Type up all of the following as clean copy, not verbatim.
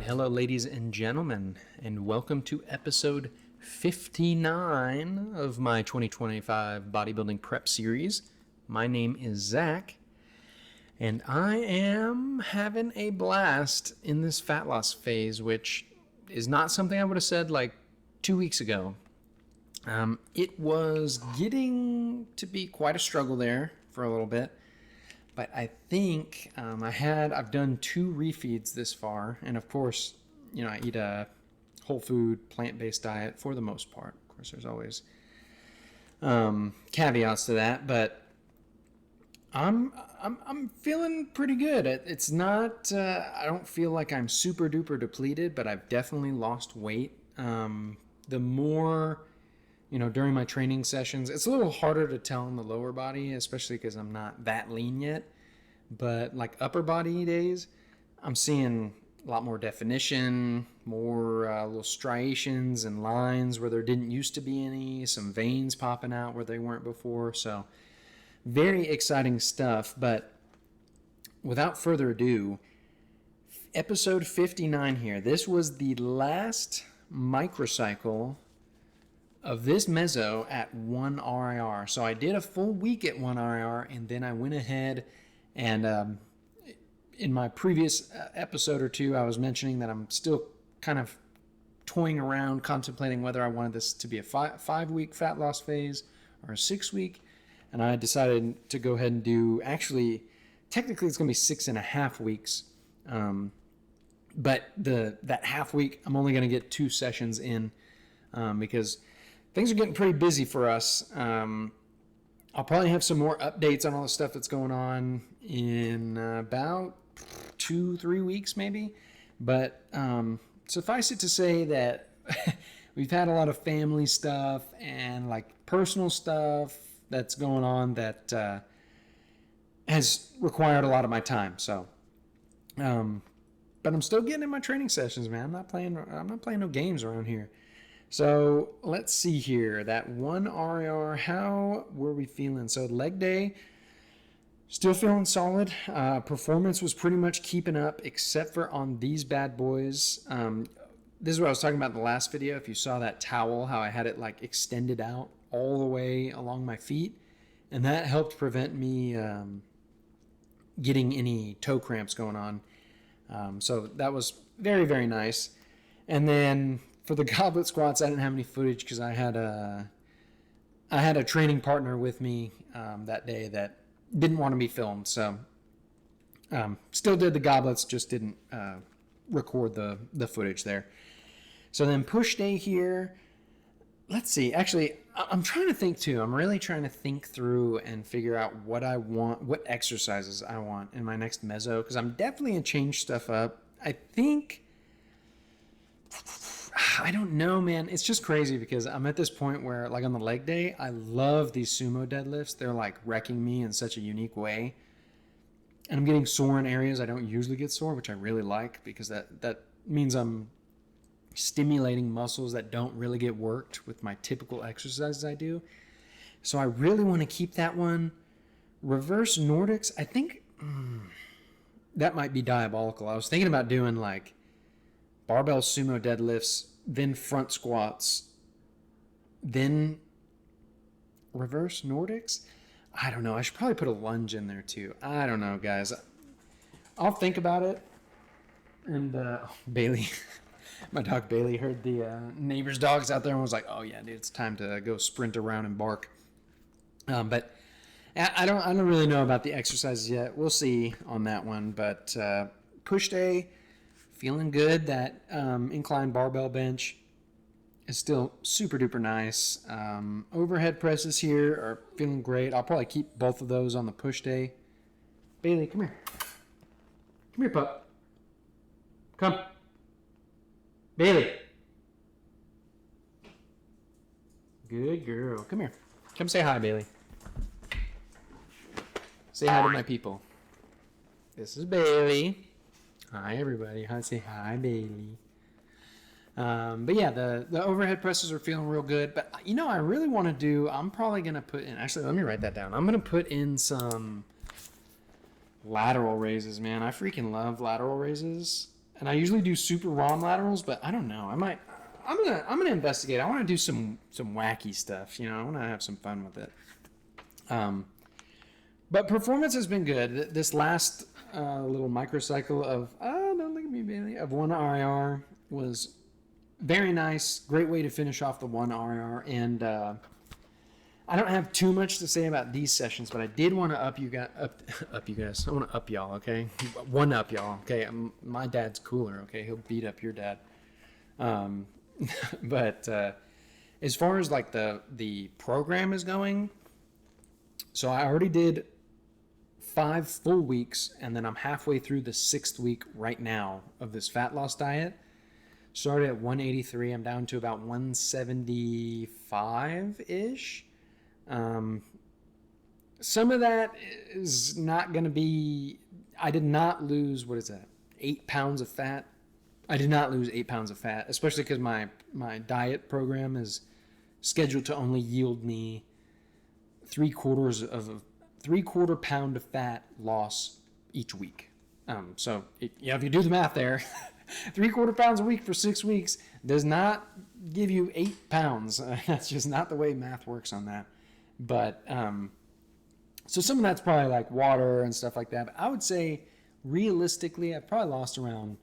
Hello, ladies and gentlemen, and welcome to episode 59 of my 2025 bodybuilding prep series. My name is Zach, and I am having a blast in this fat loss phase, which is not something I would have said like 2 weeks ago. It was getting to be quite a struggle there for a little bit. But I think I've done 2 refeeds this far. And of course, I eat a whole food, plant-based diet for the most part. Of course, there's always caveats to that, but I'm feeling pretty good. It's not, I don't feel like I'm super duper depleted, but I've definitely lost weight. The more, during my training sessions, it's a little harder to tell in the lower body, especially because I'm not that lean yet. But like upper body days, I'm seeing a lot more definition, more little striations and lines where there didn't used to be any, some veins popping out where they weren't before. So very exciting stuff. But without further ado, episode 59 here. This was the last microcycle of this meso at 1 RIR. So I did a full week at 1 RIR, and then I went ahead and in my previous episode or two, I was mentioning that I'm still kind of toying around, contemplating whether I wanted this to be a 5-week fat loss phase or a 6-week. And I decided to go ahead and do, actually, technically it's going to be 6.5 weeks. But that half week, I'm only going to get 2 sessions in because things are getting pretty busy for us. I'll probably have some more updates on all the stuff that's going on in about 2-3 weeks maybe. But suffice it to say that we've had a lot of family stuff and like personal stuff that's going on that has required a lot of my time. So, but I'm still getting in my training sessions, man. I'm not playing no games around here. So let's see here. That 1 RIR, how were we feeling? So leg day, still feeling solid. Performance was pretty much keeping up except for on these bad boys. This is what I was talking about in the last video. If you saw that towel, how I had it like extended out all the way along my feet. And that helped prevent me getting any toe cramps going on. So that was very, very nice. And then for the goblet squats, I didn't have any footage because I had a training partner with me that day that didn't want to be filmed. So still did the goblets, just didn't record the footage there. So then push day here. Let's see. Actually, I'm trying to think too. I'm really trying to think through and figure out what I want, what exercises I want in my next meso, because I'm definitely going to change stuff up. I don't know, man. It's just crazy because I'm at this point where, like on the leg day, I love these sumo deadlifts. They're like wrecking me in such a unique way. And I'm getting sore in areas I don't usually get sore, which I really like because that means I'm stimulating muscles that don't really get worked with my typical exercises I do. So I really want to keep that one. Reverse Nordics, I think that might be diabolical. I was thinking about doing like barbell sumo deadlifts, then front squats, then reverse Nordics. I don't know. I should probably put a lunge in there too. I don't know, guys. I'll think about it. And Bailey, my dog Bailey, heard the neighbor's dogs out there and was like, "Oh yeah, dude, it's time to go sprint around and bark." But I don't really know about the exercises yet. We'll see on that one. But push day, feeling good. That incline barbell bench is still super duper nice. Overhead presses here are feeling great. I'll probably keep both of those on the push day. Bailey, come here. Come here, pup. Come. Bailey. Good girl. Come here. Come say hi, Bailey. Say hi to my people. This is Bailey. Hi, everybody. Say hi, Bailey. But yeah, the overhead presses are feeling real good. But I really want to do. I'm probably gonna put in. Actually, let me write that down. I'm gonna put in some lateral raises, man. I freaking love lateral raises, and I usually do super ROM laterals. But I don't know. I might. I'm gonna investigate. I want to do some wacky stuff. I want to have some fun with it. But performance has been good. This last little microcycle of don't look at me, Bailey, of 1 RIR was very nice. Great way to finish off the 1 RIR. And I don't have too much to say about these sessions, but I did want to up you guys. I want to up y'all, okay? One up y'all, okay? My dad's cooler, okay? He'll beat up your dad. But as far as like the program is going, so I already did 5 full weeks, and then I'm halfway through the 6th week right now of this fat loss diet. Started at 183. I'm down to about 175-ish. Some of that is not going to be... I did not lose, 8 pounds of fat. I did not lose 8 pounds of fat, especially because my diet program is scheduled to only yield me 3/4 pound of fat loss each week. So if you do the math there, 3/4 pounds a week for 6 weeks does not give you 8 pounds. That's just not the way math works on that. But so some of that's probably like water and stuff like that. But I would say realistically, I've probably lost around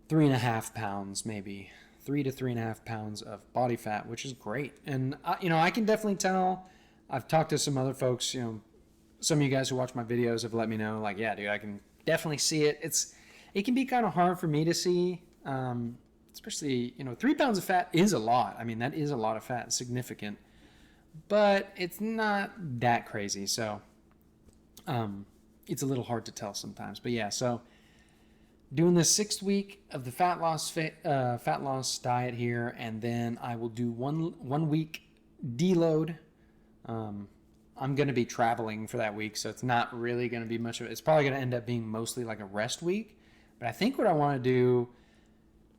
3.5 pounds, maybe 3 to 3.5 pounds of body fat, which is great. And I can definitely tell. I've talked to some other folks, some of you guys who watch my videos have let me know, like, yeah, dude, I can definitely see it. It can be kind of hard for me to see, especially, 3 pounds of fat is a lot. I mean, that is a lot of fat, significant, but it's not that crazy. So it's a little hard to tell sometimes. But yeah, so doing the 6th week of the fat loss diet here, and then I will do one week deload. I'm going to be traveling for that week, so it's not really going to be much of it. It's probably going to end up being mostly like a rest week. But I think what I want to do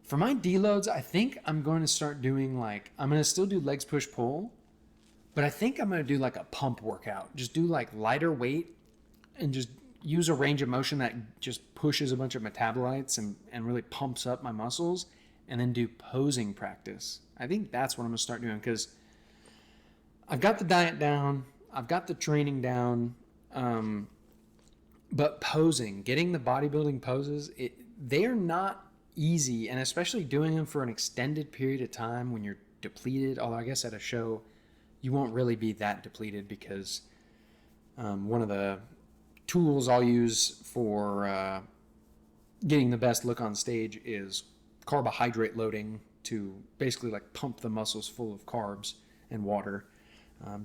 for my deloads, I think I'm going to start doing I'm going to still do legs push pull, but I think I'm going to do like a pump workout. Just do like lighter weight and just use a range of motion that just pushes a bunch of metabolites and really pumps up my muscles, and then do posing practice. I think that's what I'm going to start doing, because I've got the diet down, I've got the training down, but posing, getting the bodybuilding poses, they are not easy, and especially doing them for an extended period of time when you're depleted, although I guess at a show you won't really be that depleted, because one of the tools I'll use for getting the best look on stage is carbohydrate loading, to basically like pump the muscles full of carbs and water.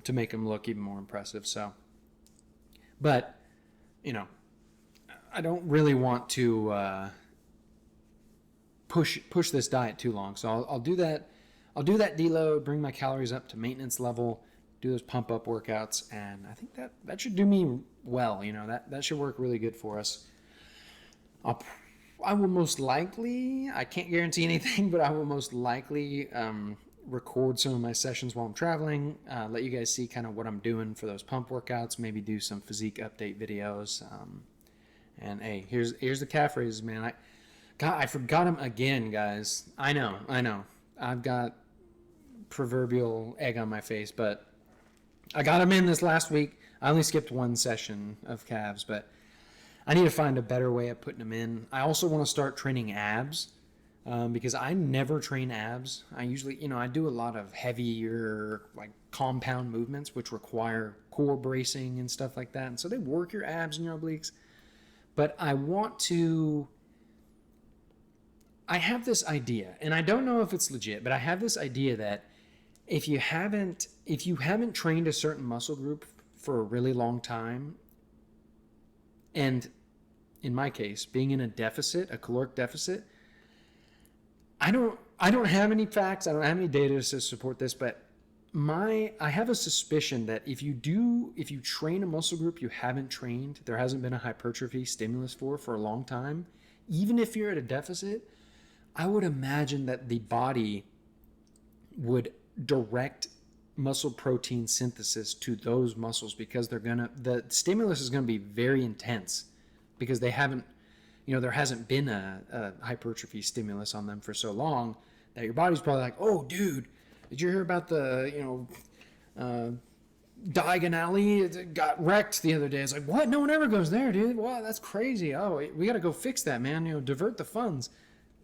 To make them look even more impressive. So, but, I don't really want to push this diet too long. So I'll do that. I'll do that deload, bring my calories up to maintenance level, do those pump up workouts, and I think that should do me well. That should work really good for us. I will most likely, I can't guarantee anything, but I will most likely record some of my sessions while I'm traveling, let you guys see kind of what I'm doing for those pump workouts, maybe do some physique update videos. And hey, here's the calf raises, man. I forgot them again, guys. I know. I've got proverbial egg on my face, but I got them in this last week. I only skipped one session of calves, but I need to find a better way of putting them in. I also want to start training abs. Because I never train abs. I usually, I do a lot of heavier, like compound movements, which require core bracing and stuff like that. And so they work your abs and your obliques. But I have this idea, and I don't know if it's legit, but I have this idea that if you haven't trained a certain muscle group for a really long time, and in my case, being in a caloric deficit, I don't have any facts. I don't have any data to support this, but I have a suspicion that if you train a muscle group you haven't trained, there hasn't been a hypertrophy stimulus for a long time, even if you're at a deficit, I would imagine that the body would direct muscle protein synthesis to those muscles because the stimulus is gonna be very intense because they haven't, there hasn't been a hypertrophy stimulus on them for so long that your body's probably like, oh, dude, did you hear about the, Diagon Alley got wrecked the other day? It's like, what? No one ever goes there, dude. Wow, that's crazy. Oh, we got to go fix that, man. Divert the funds.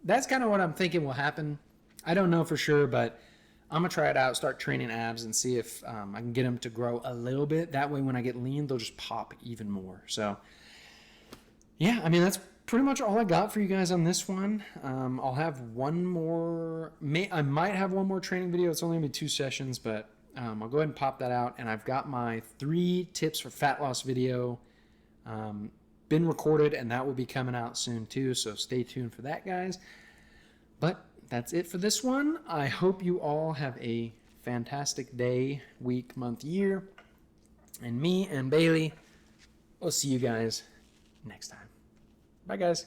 That's kind of what I'm thinking will happen. I don't know for sure, but I'm going to try it out, start training abs, and see if I can get them to grow a little bit. That way, when I get lean, they'll just pop even more. So, yeah, I mean, that's pretty much all I got for you guys on this one. I'll have one more. I might have one more training video. It's only going to be 2 sessions, but I'll go ahead and pop that out. And I've got my 3 tips for fat loss video been recorded, and that will be coming out soon too. So stay tuned for that, guys. But that's it for this one. I hope you all have a fantastic day, week, month, year. And me and Bailey, we'll see you guys next time. Bye, guys.